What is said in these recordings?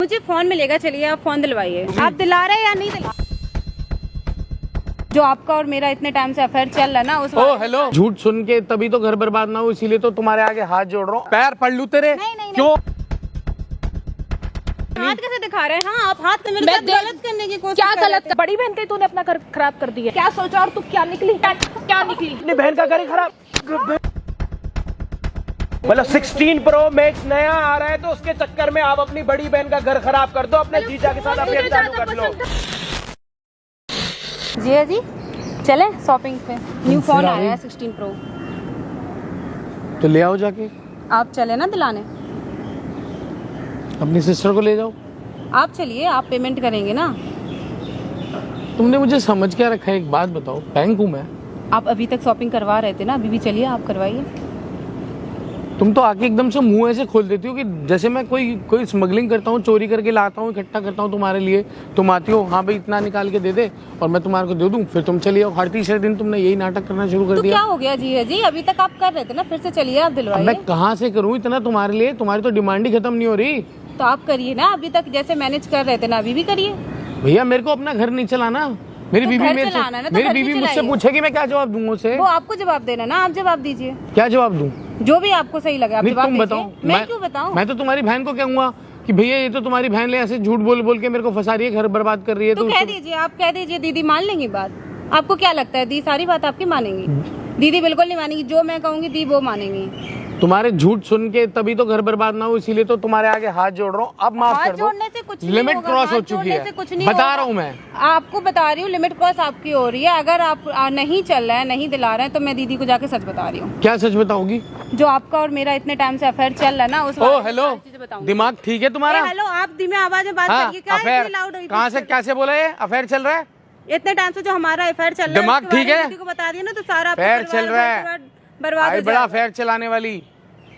मुझे फोन मिलेगा, चलिए आप फोन दिलवाइए। आप दिला रहे हैं या नहीं दिला? जो आपका और मेरा इतने टाइम से अफेयर चल रहा है ना, उस हेलो, झूठ सुन के तभी तो घर बर्बाद ना हो, इसीलिए तो तुम्हारे आगे हाथ जोड़ रहा हूँ। पैर पड़ लूं तेरे? नहीं, क्यों हाथ कैसे दिखा रहे हैं? हाँ, आप हाथ मेरे साथ गलत करने की कोशिश क्या गलत? बड़ी बहन के तूने अपना घर खराब कर दिया। क्या सोचा और तू क्या निकली? अपनी बहन का घर ही खराब? मतलब 16 प्रो मैक्स नया आ रहा है तो उसके चक्कर में आप अपनी बड़ी बहन का घर खराब कर दो, अपने जीजा के साथ अफेयर चालू कर लो। जी जी, चले शॉपिंग पे। न्यू फोन आया है 16 प्रो। तो ले आओ जाके। आप चले ना दिलाने। अपनी सिस्टर को ले जाओ। आप चलिए, आप पेमेंट करेंगे ना। तुमने मुझे समझ क्या रखा है? एक बात बताओ, बैंक हूँ मैं। आप अभी तक शॉपिंग करवा रहे थे ना, अभी भी चलिए आप करवाइए। तुम तो आके एकदम से मुंह ऐसे खोल देती हो कि जैसे मैं कोई स्मगलिंग करता हूँ, चोरी करके लाता हूँ, इकट्ठा करता हूँ तुम्हारे लिए। तुम आती हो, हाँ भाई इतना निकाल के दे दे और मैं तुम्हारे को दे दूँ, फिर तुम चलिए। हर तीसरे दिन तुमने यही नाटक करना शुरू कर तो दिया। क्या हो गया जी? अभी तक आप कर रहे थे ना, फिर से चलिए आप दिलवाइए। मैं कहाँ से करूँ इतना तुम्हारे लिए? तुम्हारी तो डिमांड ही खत्म नहीं हो रही। तो आप करिए ना, अभी तक जैसे मैनेज कर रहे थे ना, अभी भी करिए। भैया मेरे को अपना घर नहीं चलाना। मेरी बीवी घर मेरे चलाना है ना, से तो मेरी घर भी बीवी मुझसे चलाइए। पूछेगी मैं क्या जवाब दूंगा उसे? वो आपको जवाब देना ना, आप जवाब दीजिए। क्या जवाब दूं? जो भी आपको सही लगे आप नहीं जवाब तुम दीजिए। बताओ। मैं क्यों बताऊं? मैं तो तुम्हारी बहन को कहूंगा कि भैया ये तो तुम्हारी बहन ले ऐसे झूठ बोल बोल के मेरे को फंसा रही है, घर बर्बाद कर रही है। तो कह दीजिए, आप कह दीजिए, दीदी मान लेंगी बात। आपको क्या लगता है दी सारी बात आपकी मानेंगी? दीदी बिल्कुल नहीं मानेंगी, जो मैं कहूंगी दी वो मानेंगी। तुम्हारे झूठ सुन के तभी तो घर बर्बाद ना हो, इसीलिए तो तुम्हारे आगे हाथ जोड़ रहा हूँ। अब माफ कर हाथ दो। जोड़ने से कुछ नहीं लिमिट होगा, क्रॉस हाथ हो चुकी जोड़ने है, से कुछ नहीं बता होगा। रहा हूँ मैं आपको बता रही हूँ, लिमिट क्रॉस आपकी हो रही है। अगर आप नहीं चल रहे हैं, नहीं दिला रहे हैं, तो मैं दीदी को जाके सच बता रही हूँ। क्या सच बताओगी? जो आपका और मेरा इतने टाइम से अफेयर चल रहा है ना, उस हेलो, दिमाग ठीक है तुम्हारा? हेलो, आप धीमे आवाज में बात करिए। क्या अफेयर लाउड है? कहाँ से कैसे बोला? ये अफेयर चल रहा है? इतने टाइम से जो हमारा अफेयर चल रहा है, दिमाग ठीक है? दीदी को बता दिया ना तो सारा अफेयर चल रहा है, बर्बाद हो बड़ा जाएगा। अफेयर चलाने वाली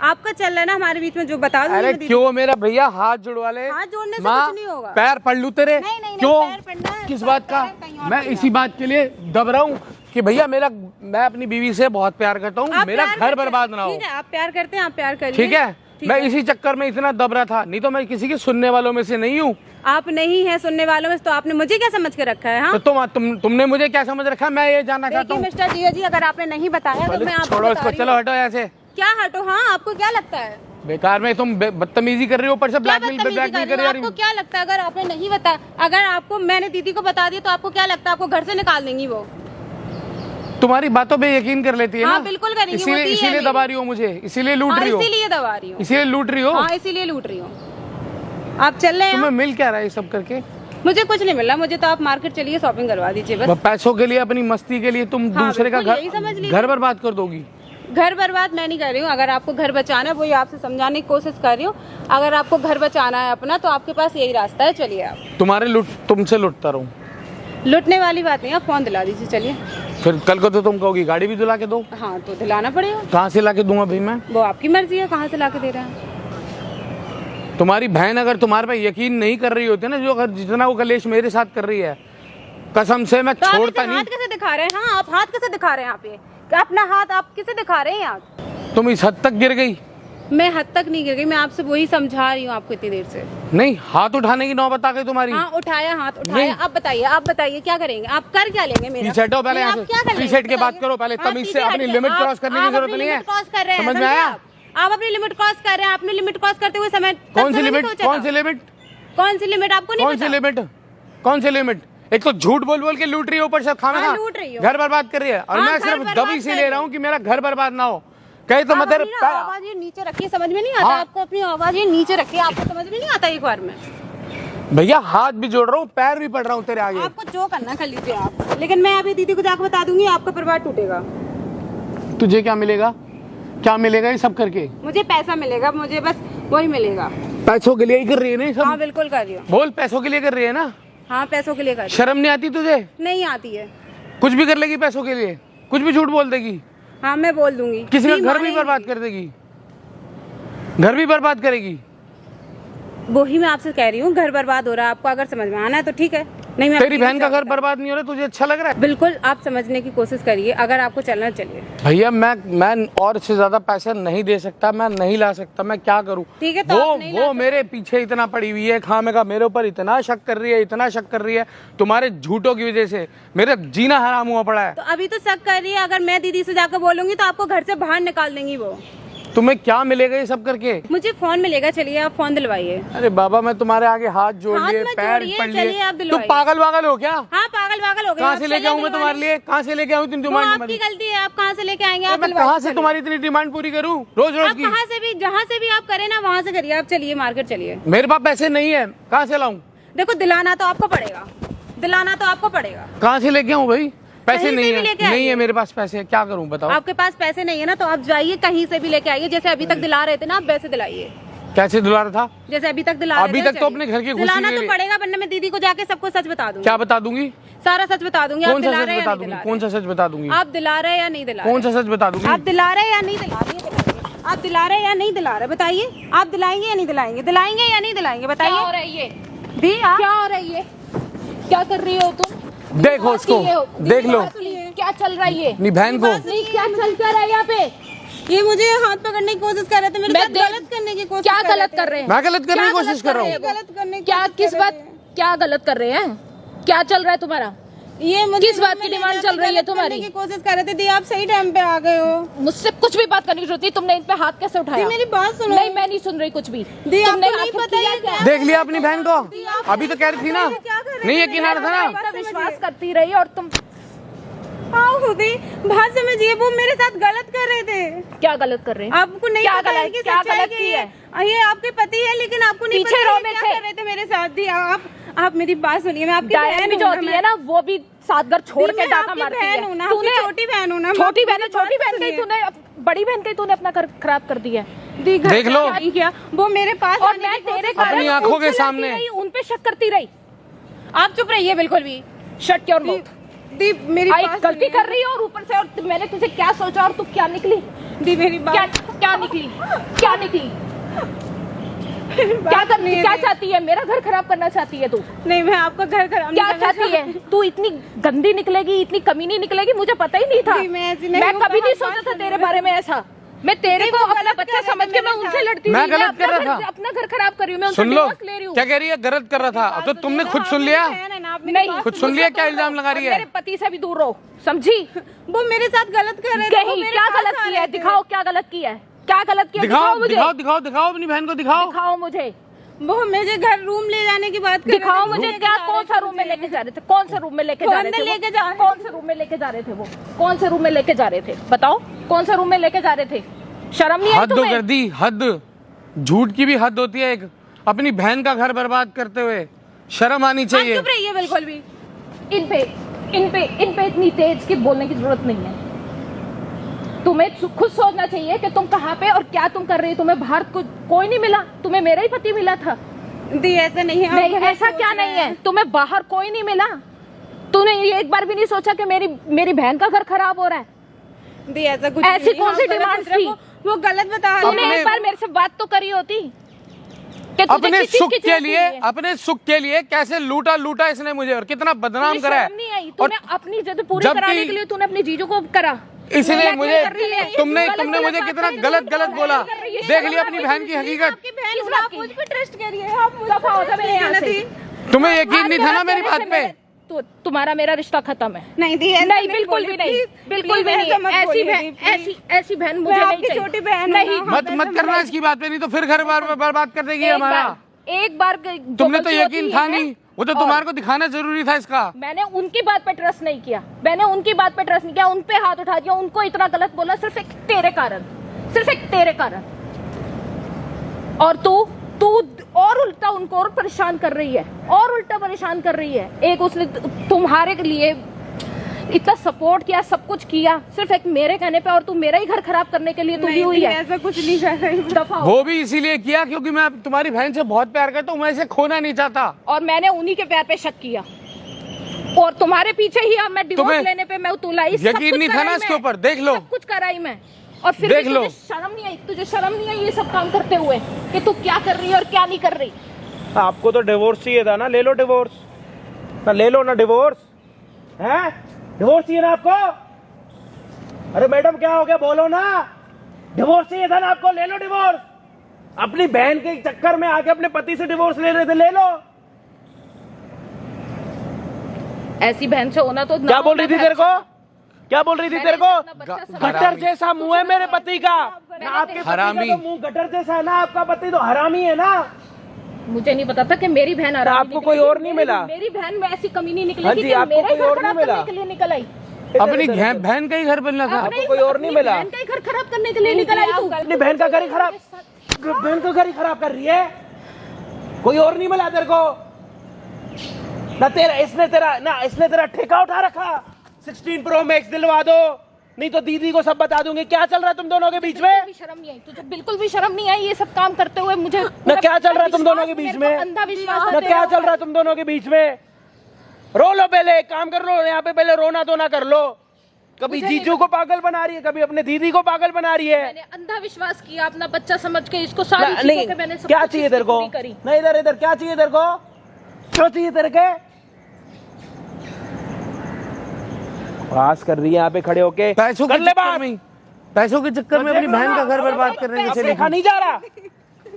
आपका चल रहा है ना हमारे बीच में, जो बता दूंगी अरे मैं दीदी। क्यों मेरा भैया हाथ जुड़वा ले। हाथ जोड़ने से माँ, कुछ नहीं होगा। पैर पड़ लूं तेरे? नहीं, क्यों? पैर पड़ना है, किस पैर बात का? कहीं और मैं पड़ेगा। इसी बात के लिए दब रहा हूँ कि भैया मैं अपनी बीवी से बहुत प्यार करता हूँ, मेरा घर बर्बाद ना हो। ठीक है, आप प्यार करते हैं, आप प्यार करिए। ठीक है, मैं इसी चक्कर में इतना दब रहा था, नहीं तो मैं किसी के सुनने वालों में से नहीं हूँ। आप नहीं है सुनने वालों में, तो आपने मुझे क्या समझ के रखा है? हाँ? तो तुमने मुझे क्या समझ रखा? मैं ये जानना चाहता देखिए हूँ। मिस्टर जिया जी, अगर आपने नहीं बताया तो मैं आपको छोड़ो बता इसको, रही चलो हूँ। हटो ऐसे। क्या हटो? हाँ, आपको क्या लगता है? बेकार में तुम बदतमीजी कर रही हो, ऊपर से क्या ब्लैकमेल बदतमीजी कर कर रही रही हो? आपको क्या लगता है अगर आपने नहीं बताया, अगर आपको मैंने दीदी को बता दिया तो आपको क्या लगता है आपको घर से निकाल देंगी वो? तुम्हारी बातों पे यकीन कर लेती है हाँ, ना? बिल्कुल करेंगी, इसीलिए होती है इसीलिए मेरी। दबा रही हो मुझे, इसीलिए लूट रही हो। इसीलिए दबा रही हूँ, इसीलिए लूट रही हो। हाँ इसीलिए लूट रही हूँ। आप चल रहे हैं? तुम्हें मिल क्या रहा है ये सब करके? मुझे कुछ नहीं मिल रहा, मुझे तो आप मार्केट चलिए, शॉपिंग करवा दीजिए बस। पैसों के लिए, अपनी मस्ती के लिए तुम हाँ, दूसरे का बिल्कुल, यही समझ लीजिए। घर बर्बाद कर दोगी। घर बर्बाद मैं नहीं कर रही हूँ। अगर आपको घर बचाना है, वही आपसे समझाने की कोशिश कर रही हूँ। अगर आपको घर बचाना है अपना, तो आपके पास यही रास्ता है, चलिए आप। तुमसे लुटता रहूं? लुटने वाली बात नहीं, आप फोन दिला दीजिए, चलिए। फिर कल को तो तुम कहोगी गाड़ी भी दिला के दो। हाँ, तो दिलाना पड़ेगा। कहाँ से ला के दूंगा भाई मैं? वो आपकी मर्जी है, कहाँ से ला के दे रहे हैं। तुम्हारी बहन अगर तुम्हारे पे यकीन नहीं कर रही होती ना, जो अगर जितना वो कलेश मेरे साथ कर रही है, कसम से मैं तो आप छोड़ता इसे नहीं। हाथ कैसे दिखा रहे हैं? हाँ, आप हाथ कैसे दिखा रहे हैं यहाँ पे? कि अपना हाथ आप किसे दिखा रहे हैं यहाँ? तुम इस हद तक गिर गई? मैं हद तक नहीं गिर गई, मैं आपसे वही समझा रही हूँ आपको इतनी देर से। नहीं, हाथ उठाने की नौबत आ गई तुम्हारी। हाँ, उठाया, हाथ उठाया। आप बताइए क्या करेंगे? आप कर क्या लेंगे मेरा? पीछे हटो पहले, आप क्या कर लेंगे? पीछे हट के बात करो पहले, तमीज से। अपनी लिमिट क्रॉस करने की जरूरत नहीं है। क्रॉस कर रहे हैं, समझ में आया? आप अपनी लिमिट क्रॉस कर रहे हैं। आपने लिमिट क्रॉस करते हुए समय कौन सी लिमिट? कौन सी लिमिट? कौन सी लिमिट आपको नहीं कौन सी लिमिट? कौन सी लिमिट? एक तो झूठ बोल बोल के लूट रही है, ऊपर से खाना हाँ, लूट रही हो। घर बर्बाद कर रही है। और हाँ, मैं घर सिर्फ बर्बाद दबी से कर ले रही रहा हूँ कि मेरा घर बर्बाद ना हो। कहीं तो मैं तेरे आवाज ये नीचे रखिए, समझ में नहीं आता हाँ। आपको? अपनी आवाज ये नीचे रखिए, आपको समझ में नहीं आता एक बार में? भैया हाथ भी जोड़ रहा हूँ, पैर भी पड़ रहा हूँ तेरे आगे। आपको जो करना कर लीजिए आप, लेकिन मैं अभी दीदी को जाकर बता दूंगी, आपका परिवार टूटेगा। तुझे क्या मिलेगा? क्या मिलेगा ये सब करके? मुझे पैसा मिलेगा, मुझे बस वही मिलेगा। पैसों के लिए ही कर रही है ना ये सब? हाँ, बिल्कुल कर रही हूँ। बोल, पैसों के लिए कर रही है ना? हाँ, पैसों के लिए कर रही शर्म नहीं आती तुझे? हूँ। नहीं आती है। कुछ भी कर लेगी पैसों के लिए, कुछ भी झूठ बोल देगी। हाँ, मैं बोल दूंगी। किसी का दी घर भी मानेगी। बर्बाद कर देगी, घर भी बर्बाद करेगी। वही मैं आपसे कह रही हूँ, घर बर्बाद हो रहा है। आपको अगर समझ में आना है तो ठीक है। नहीं, मैं तेरी अपनी बहन का दीदी घर बर्बाद नहीं हो रहा, तुझे अच्छा लग रहा है? बिल्कुल आप समझने की कोशिश करिए, अगर आपको चलना चलिए। भैया मैं और से ज्यादा पैसा नहीं दे सकता, मैं नहीं ला सकता, मैं क्या करूं? ठीक है, तो आप नहीं ला वो मेरे पीछे इतना पड़ी हुई है, खामे का मेरे ऊपर इतना शक कर रही है, इतना शक कर रही है, तुम्हारे झूठों की वजह से मेरा जीना हराम हुआ पड़ा है। तो अभी तो शक कर रही है, अगर मैं दीदी से जाकर बोलूंगी तो आपको घर से बाहर निकाल देंगी वो। तुम्हें क्या मिलेगा ये सब करके? मुझे फोन मिलेगा, चलिए आप फोन दिलवाइए। अरे बाबा, मैं तुम्हारे आगे हाथ जोड़ हाथ लिए, मत पैर जोड़िए, पड़ चलिए लिए। आप तुम दिलवाइए। पागल वागल हो क्या? हाँ पागल वागल हो गए। कहाँ से लेके आऊँ मैं तुम्हारे लिए? कहाँ से लेके आऊँ? वो आपकी गलती है, आप कहाँ से लेके आएंगे? आप मैं दिलवाइए, कहाँ से चलिए। तुम्हारी इतनी डिमांड पूरी करूँ रोज रोज आप की? कहाँ से भी, जहाँ से भी आप करें ना वहाँ से करिए। आप चलिए मार्केट चलिए। मेरे पास पैसे नहीं है, कहाँ से लाऊं? देखो दिलाना तो आपको पड़ेगा, दिलाना तो आपको पड़ेगा। कहाँ से लेके आऊँ भाई? पैसे कहीं से नहीं भी है, लेके नहीं आइए। है मेरे पास पैसे, क्या करूँ बताओ? आपके पास पैसे नहीं है ना, तो आप जाइए कहीं से भी लेके आइए। जैसे अभी तक दिला रहे थे ना, आप वैसे दिलाइए। कैसे दिला रहा था? जैसे अभी तक दिला रहे अभी थे, तक तो चलिए। अपने घर की खुशी दिलाना के तो लिए- पड़ेगा, वरना मैं दीदी को जाके सबको सच बता दूंगी। क्या बता दूंगी? सारा सच बता दूंगी। आप कौन सा दिला सच रहे हैं बता या नहीं दूंगी? दिला कौन सा सच बता दूंगी? रहे? आप दिला रहे हैं या नहीं दिला कौन रहे? सा सच बता दूंगी? आप दिला रहे हैं या नहीं दिला रहे? आप दिला रहे हैं या नहीं दिला रहे? बताइए, आप दिलाएंगे या नहीं दिलाएंगे? दिलाएंगे या नहीं दिलाएंगे? क्या हो बताइए। रहा है ये? दी आप क्या हो रहा है ये? क्या कर रही हो तुम? देखो उसको, देख लो क्या चल रहा है ये? अपनी बहन को। नहीं, क्या चल क्या रहा है यहाँ पे? ये मुझे हाथ पकड़ने की कोशिश कर रहे थे, मेरे मैं साथ देख- गलत करने की कोशिश क्या कर रहे गलत थे। कर रहे हैं? मैं गलत करने क्या की कोशिश गलत कर रहा रहे हूँ। हैं? गलत करने की क्या कोशिश किस कर बात, रहे थे। क्या गलत कर रहे हैं? क्या चल रहा है तुम्हारा? ये मुझे किस बात की रूम में डिमांड ले चल जाके रही है गलत तुम्हारी? करने की कोशिश कर रहे थे। दी आप सही टाइम पे आ गए हो। मुझसे कुछ भी बात करने की जरूरत नहीं। तुमने इन पे हाथ कैसे दी उठाया? मेरी बात सुनो। नहीं, मैं नहीं सुन रही कुछ भी। दी तुमने आपको नहीं आखिर पता किया ये क्या? क्या? देख लिया अपनी बहन को? अभी तो कह रही थी ना, नहीं यकीन आ रहा था ना? इतना विश्वास करती रही और तुम हाँ दी बात समझिए, वो मेरे साथ गलत कर रहे थे। क्या गलत कर रहे हैं? आपको नहीं क्या पता है गलत- कि क्या सच्चाई गलत क्या की है? ये आपके पति है, लेकिन आपको नहीं पीछे पता रो ये में क्या से। कर रहे थे मेरे साथ। दी आप मेरी बात सुनिए, मैं आपकी डायन बहन भी जो हूँ होती ना, है ना, वो भी साथ घर छोड़ दी, के मैं डाका आपकी मारती बहन हूँ ना, है। आपकी तूने छोटी बहन हूँ ना। छोटी बहन मेरी छोटी बात बहन का ही सुनिए। तूने, बड़ी बहन का ही तूने अपना घर खराब कर दिया है। दी घर देख लो। नहीं किया, वो मेरे पास और आने मैं की तेरे कोशिश कारण अपनी आंखों के उनसे लड़ती सामने। रही, उन पे शक करती रही। आप चुप रहिए बिल्कुल भी। Shut your mouth. दी मेरी आई बात गलती सुनिए। कर रही है और ऊपर से, और मैंने तुझे क्या सोचा और तू क्या निकली? दी मेरी बात क्या क्या निकली? क्या निकली? क्या करनी, क्या चाहती है? मेरा घर खराब करना चाहती है तू? नहीं, मैं आपका घर खराब क्या नहीं करना चाहती है तू? इतनी गंदी निकलेगी, इतनी कमीनी निकलेगी, मुझे पता ही नहीं था। नहीं, मैं ऐसी नहीं मैं हूँ, कभी नहीं बात सोचा था सुनिए। तेरे बारे में ऐसा। मैं तेरे को वो अपना गलत बच्चा कर रहे समझ थे के मैं मेरे उनसे साथ। लड़ती मैं रही। गलत कर रहा था। अपना घर खराब कर रही हूँ मैं, उनसे सुन लो, डिवोर्स ले रही हूँ। क्या कह रही है? गलत कर रहा था तो तुमने खुद सुन लिया? नहीं, खुद सुन लिया क्या इल्जाम लगा रही है? मेरे पति से भी दूर रहो, समझी? वो मेरे साथ गलत कर रहे थे। वो कहीं मेरे क्या पास गलत आ किया है? रहे थे। दिखाओ क्या गलत किया है? क्या गलत किया? दिखाओ मुझे, दिखाओ दिखाओ दिखाओ अपनी बहन को दिखाओ। दिखाओ मुझे, वो मुझे घर रूम ले जाने की बात कर रहे थे। दिखाओ मुझे। क्या, कौन सा रूम में लेके जा रहे थे? कौन से रूम में लेके जा रहे थे? लेके जा रहे कौन से रूम में लेके जा रहे थे? वो कौन से रूम में लेके जा रहे थे? बताओ, कौन से रूम में लेके जा रहे थे? शर्म नहीं आई हद तुम्हें? कर दी, हद। झूठ की भी हद होती है एक। अपनी बहन का घर बर्बाद करते हुए शर्म आनी आप चाहिए। चुप रहिए बिल्कुल भी। इन पे इतनी तेज की बोलने की जरूरत नहीं है। तुम्हें खुद सोचना चाहिए कि तुम कहाँ पे और क्या तुम कर रही हो। तुम्हें बाहर कोई नहीं मिला, तुम्हें मेरा ही पति मिला था। दी ऐसा नहीं है। आप नहीं, गलत ऐसा सोच क्या रहे नहीं हैं। है? तुम्हें बाहर कोई नहीं मिला? तूने ये एक बार भी नहीं सोचा कि मेरी बहन का घर खराब हो रहा है? दी ऐसा कुछ ऐसी नहीं है। कौन सी आप गलत डिमांड सोच रहे थी? हो। वो गलत बता रहे तूने अपने- एक बार मेरे से बात तो करी होती कि तुझे अपने किस चीज सुख की के जरूरत लिए, नहीं है। अपने सुख के लिए कैसे लूटा इसने मुझे, और कितना बदनाम तुझे करा है। शर्म नहीं आई? और तूने अपनी जिद पूरी जबकि- कराने के लिए तूने अपनी जीजू को करा। इसलिए गलत मुझे कर रही है। तुमने गलत मुझे बात कितना कर रही है। गलत बोला। कर रही है। देख लिया अपनी बहन की हकीकत। आपकी बहन किस हूँ, बात आप की? मुझ पे ट्रस्ट करिए। आप मुझ दफा हो जा मेरे यहाँ से। तुम्हें यकीन नहीं था ना मेरी बात पे? तो तुम्हारा मेरा रिश्ता खत्म है। नहीं दी ऐसा नहीं, बिल्कुल भी बोलिए, नहीं, please, बिल्कुल please भी नहीं। ऐसा मत ऐसी बोलिए, बहन, please। ऐसी बहन मुझे मैं नहीं आपकी चाहिए। छोटी बहन हूँ नहीं, ना। मत करना इसकी बात पे, नहीं तो फिर घर बर्बाद कर देगी हमारा। एक बार तुमने तो यकीन था नहीं, वो तो तुम्हारे को दिखाना जरूरी था इसका। मैंने उनकी बात पे ट्रस्ट नहीं किया। मैंने उनकी बात पे ट्रस्ट नहीं किया, उन पे हाथ उठा दिया, उनको इतना गलत बोला सिर्फ एक तेरे कारण, सिर्फ एक तेरे कारण। और तू और उल्टा उनको और परेशान कर रही है, और उल्टा परेशान कर रही है। एक उसने तुम्हारे लिए इतना सपोर्ट किया, सब कुछ किया, सिर्फ एक मेरे कहने पे, और तू मेरा ही घर खराब करने के लिए तुली नहीं हुई दी, है। ऐसा कुछ नहीं कर रही। दफा हो। वो भी इसीलिए किया क्योंकि मैं तुम्हारी बहन से बहुत प्यार करता हूँ, मैं इसे खोना नहीं चाहता। और मैंने उन्हीं के प्यार पे शक किया, और तुम्हारे पीछे ही अब मैं डिवोर्स तुम्हें लेने पे मैं तुलाई। सब यकीन कुछ नहीं था कराई ना इसके मैं, ऊपर? देख लो, सब कुछ कराई मैं, और फिर देख भी लो। तुझे शर्म नहीं आई? तुझे शर्म नहीं आई ये सब काम करते हुए कि तू क्या कर रही है और क्या नहीं कर रही? आपको तो डिवोर्स चाहिए था ना, ले लो डिवोर्स। ना ले लो ना डिवोर्स है। डिवोर्स चाहिए ना आपको? अरे मैडम क्या हो गया, बोलो ना। डिवोर्स चाहिए था ना आपको, ले लो डिवोर्स। अपनी बहन के चक्कर में आके अपने पति से डिवोर्स ले रहे थे, ले लो। ऐसी बहन से होना तो क्या बोल रही थी तेरे को? क्या बोल रही थी तेरे को? गटर जैसा मुंह है मेरे पति का ना, आपके पति का तो मुंह गटर जैसा है ना, आपका पति तो हरामी है ना। मुझे नहीं पता था कि मेरी बहन हरामी आपको कोई और नहीं मिला? मेरी बहन में ऐसी कमी नहीं निकली हाँ थी जी, कि आपको मेरे कोई घर और नहीं खराब मिला? करने के लिए निकल आई। अपनी बहन का ही घर बनना था। आपको कोई और नहीं मिला? बहन का ही घर खराब करने के लिए निकल आई तू। अपनी बहन का घर ही खराब, बहन का घर ही खराब कर रही है। कोई और नहीं मिला तेरे को ना? इसने तेरा ठेका उठा रखा। 16 Pro Max दिलवा दो, नहीं तो दीदी को सब बता दूंगी। क्या चल रहा है तुम दोनों के बीच में? भी शर्म नहीं आई तुझे? बिल्कुल भी शर्म नहीं आई ये सब काम करते हुए? मुझे ना क्या चल रहा है तुम दोनों के बीच में? अंधा विश्वास ना क्या चल रहा है तुम दोनों के बीच में? रो लो पहले, एक काम कर लो, यहाँ पे पहले रोना धोना कर लो। कभी जीजू को पागल बना रही है, कभी अपने दीदी को पागल बना रही है। मैंने अंधा विश्वास किया अपना बच्चा समझ के, इसको सारी चीजों नहीं, के मैंने सब क्या कुछ चाहिए इसकी तेरे को? पूरी करी। नहीं इधर क्या चाहिए तेरे को? क्यों चाहिए तेरे के? बहस कर रही है यहाँ पे खड़े होके। पैसों के चक्कर में, पैसों के चक्कर में अपनी बहन का घर बर्बाद कर रहे हैं। देखा नहीं जा रहा,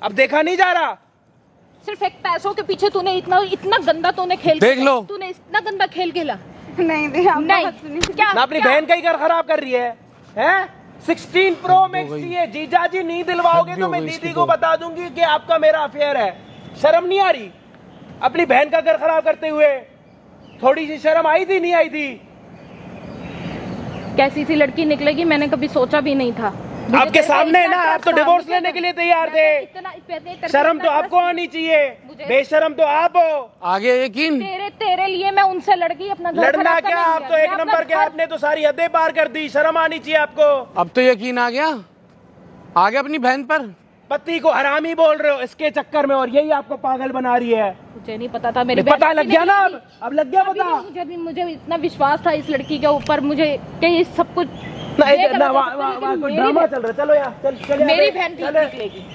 अब देखा नहीं जा रहा। सिर्फ एक पैसों के पीछे तूने इतना गंदा तूने खेल देख लो। तूने इतना गंदा खेल खेला। नहीं नहीं आप नहीं बात सुनिए। क्या ना अपनी बहन का ही घर खराब कर रही है, हैं? 16 Pro Max चाहिए, जीजा जी नहीं दिलवाओगे तो मैं दीदी को बता दूंगी कि आपका मेरा अफेयर है। शर्म नहीं आ रही अपनी बहन का घर खराब करते हुए? थोड़ी सी शर्म आई थी, नहीं आई थी? कैसी सी लड़की निकलेगी मैंने कभी सोचा भी नहीं था। आपके सामने है ना, आप तो डिवोर्स लेने के लिए तैयार थे। शर्म तो आपको आनी चाहिए, बेशरम तो आप हो। आगे यकीन तेरे लिए मैं उनसे लड़की अपना घर लड़ना खराब क्या, करने आप के तो लिए। एक मैं अपना नंबर के, घर- आपने तो सारी हदें पार कर दी। शर्म आनी चाहिए आपको। अब तो यकीन आ गया अपनी बहन पर। पति को हरामी बोल रहे हो इसके चक्कर में, और यही आपको पागल बना रही है। मुझे नहीं पता था मेरी नहीं, पता बहन लग गया ना? अब लग गया अभी पता? भी मुझे इतना विश्वास था इस लड़की के ऊपर, मुझे कि ये सब कुछ ना ये गलत है, वहाँ कोई मेरी ड्रामा बहन- चल रहा है। चलो यहाँ चल मेरी बहन ठीक चले। निकलेगी।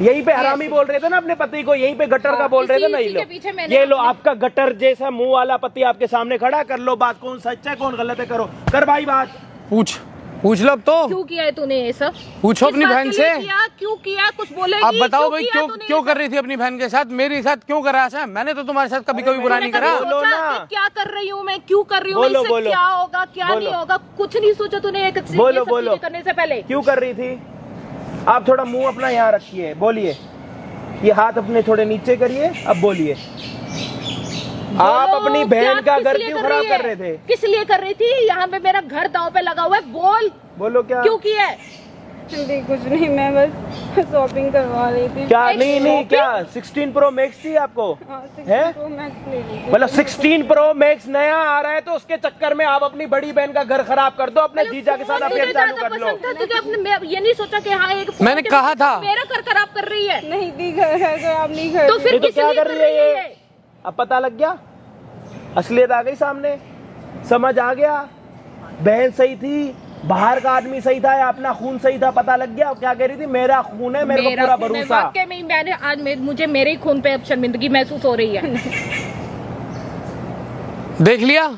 यहीं पे हरामी बोल रहे थे ना अपने पति को, यहीं पे गटर का बोल रहे थे ना। इसी के पीछे मैंने ये लो अपने- आपका गटर जैसा मुंह वाला पति आपके सामने खड़ा। कर लो बात, कौन सच है कौन गलत है, करो कर भाई बात। पूछ लो अब तो। क्यों किया है तूने ये सब? पूछो किस अपनी बात बहन के लिए से। किया? क्यों किया? कुछ बोलेगी? आप बताओ भाई, किया तूने क्यों ये कर सब? रही थी अपनी बहन के साथ? मेरे साथ क्यों करा ऐसा? मैंने तो तुम्हारे साथ कभी बुरा नहीं तूने करा। कभी बोलो सोचा ना। कि क्या कर रही हूँ मैं, क्यों कर रही हूँ, बोलो, इससे बोलो। क्या होगा क्या बोलो। नहीं होगा? कुछ नहीं सोचा तूने ये बोलो, सब बोलो। चीजें करने से पहले। क्यों कर रही थी? आप थोड़ा मुंह अपना यहाँ रखिए, बोलिए। ये हाथ अपने थोड़े नीचे करिए, अब बोलिए। आप बोलो, अपनी क्या बहन का किस घर लिए क्यों कर खराब रही कर है? रहे थे? किस लिए कर रही थी? यहाँ पे मेरा घर दांव पे लगा हुआ है, बोलो क्या? क्यों किया है? नहीं कुछ नहीं, मैं बस शॉपिंग करवा रही थी। क्या एक नहीं shopping? क्या 16 Pro Max थी आपको? हाँ, 16 है? Pro Max ले ली थी। मतलब 16 Pro Max नया आ रहा है तो उसके चक्कर में आप अपनी बड़ी बहन का घर खराब कर दो, अपने जीजा के साथ अफेयर चालू कर लो। पसंद था तुझे अपने, मैं ये नहीं सोचा कि हाँ एक फोन मैंने के कहा वजह से था। मेरा घर खराब कर रही है। नहीं दी घर है, आप नहीं घर तो फिर ये तो किस क्या लिए कर रही है ये? अब पता लग गया, असलियत आ गई सामने, समझ आ गया। बहन सही थी, बाहर का आदमी सही था या अपना खून सही था, पता लग गया। क्या कह रही थी? मेरा खून है, मेरे को पूरा खून है, भरोसा। वाकई में मैंने आज मुझे मेरे ही खून पे अब शर्मिंदगी महसूस हो रही है। देख लिया?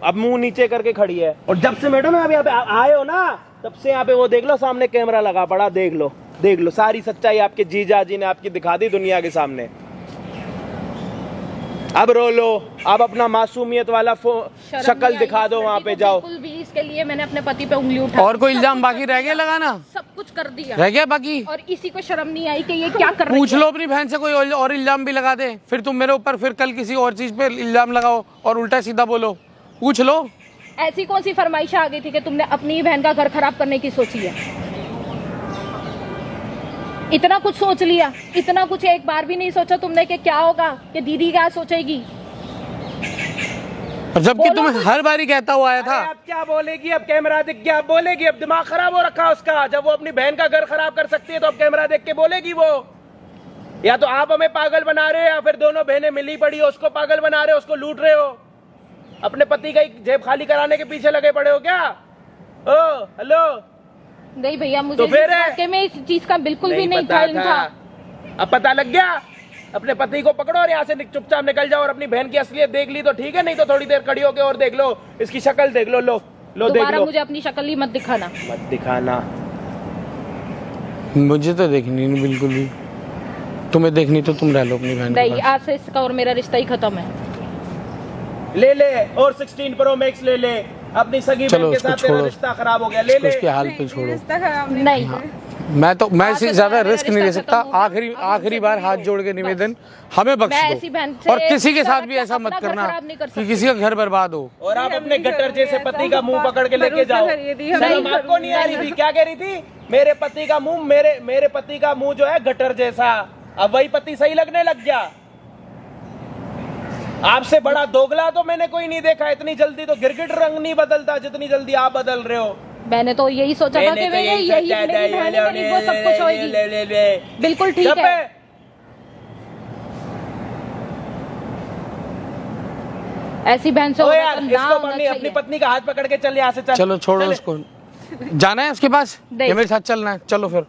अब मुंह नीचे करके खड़ी है। और जब से मैडम आप यहाँ पे आए हो ना, तब से यहाँ पे वो देख लो सामने कैमरा लगा पड़ा, देख लो सारी सच्चाई आपके जीजा जी ने आपकी दिखा दी दुनिया के सामने। अब रो लो, अब अपना मासूमियत वाला शक्ल दिखा दो, वहाँ पे जाओ। बिल्कुल भी इसके लिए मैंने अपने पति पे उंगली उठा, और कोई इल्जाम बाकी रह गया लगाना? सब कुछ कर दिया रह गया बाकी? और इसी को शर्म नहीं आई कि ये क्या कर रही पूछ है। लो अपनी बहन से, कोई और इल्जाम भी लगा दे, फिर तुम मेरे ऊपर फिर कल किसी और चीज पे इल्जाम लगाओ और उल्टा सीधा बोलो। पूछ लो। ऐसी कौन सी फरमाइश आ गई थी कि तुमने अपनी ही बहन का घर खराब करने की सोची है? इतना कुछ सोच लिया, इतना कुछ एक बार भी नहीं सोचा तुमने कि क्या होगा, कि दीदी क्या सोचेगी? जबकि तुम्हें हर बारी कहता हुआ आया था। अब क्या बोलेगी? अब कैमरा देख के अब बोलेगी? अब दिमाग खराब हो रखा उसका। जब वो अपनी बहन का घर खराब कर सकती है तो अब कैमरा देख के बोलेगी वो? या तो आप हमें पागल बना रहे हो या फिर दोनों बहनें मिली पड़ी हो, उसको पागल बना रहे हो, उसको लूट रहे हो। अपने पति का जेब खाली कराने के पीछे लगे पड़े हो क्या? ओ हेलो, नहीं भैया, मुझे तो फिर इस वाकये में इस चीज का बिल्कुल भी नहीं था। अब पता लग गया? अपने पति को पकड़ो और यहाँ से चुपचाप निकल जाओ और अपनी बहन की असलियत देख ली तो ठीक है, नहीं तो थोड़ी देर खड़ी होके और देख लो, इसकी शक्ल देख लो। लो देख दोबारा लो। मुझे अपनी शक्ल ही मत दिखाना। मत दिखाना। मुझे तो देखनी नहीं बिल्कुल भी। तुम्हें देखनी तो तुम रह लो अपनी बहन के नहीं, पास। आज से इसका और मेरा रिश्ता ही खत्म है। ले और 16 प्रो मैक्स ले अपनी सगी चलो, बहन के उसको साथ तेरा छोड़ो। रिश्ता खराब हो गया, ले उसके हाल पे छोड़ो। रिश्ता खराब नहीं। नहीं, मैं आज इससे से ज्यादा तुम्हारा रिस्क नहीं ले रिश्ता सकता। खत्म हो गया। आखिरी बार हाथ जोड़ के निवेदन, हमें बख्श मैं ऐसी बहन दो से और किसी के साथ भी अपना ऐसा मत घर करना खराब नहीं कर कि सकती। किसी का घर बर्बाद हो। और आप नहीं, अपने हम नहीं गटर जैसे करेंगे पति ऐसा। का मुंह पकड़ के लेके जाओ। भरोसा करिए दी, हम शर्म नहीं आपको नहीं आ रही करूंगी। थी? क्या कह रही थी? मेरे पति का मुंह, मेरे पति का मुंह जो है गटर जैसा। अब वही पति सही लगने लग गया। आपसे बड़ा दोगला तो मैंने कोई नहीं देखा। इतनी जल्दी तो गिरगिट रंग नहीं बदलता जितनी जल्दी आप बदल रहे हो। मैंने तो यही सोचा था कि मेरी यही मेरी बहन है, मेरी वो सब कुछ होएगी। बिल्कुल ठीक है। ऐसी बहन से ओ होना यार, तो ना इसको होना अपनी चाहिए। पत्नी का हाथ पकड़ के चल यहाँ से चल। चलो छोड़ो चल। उसको। जाना है उसके पास नहीं। या मेरे साथ चलना है? चलो फिर।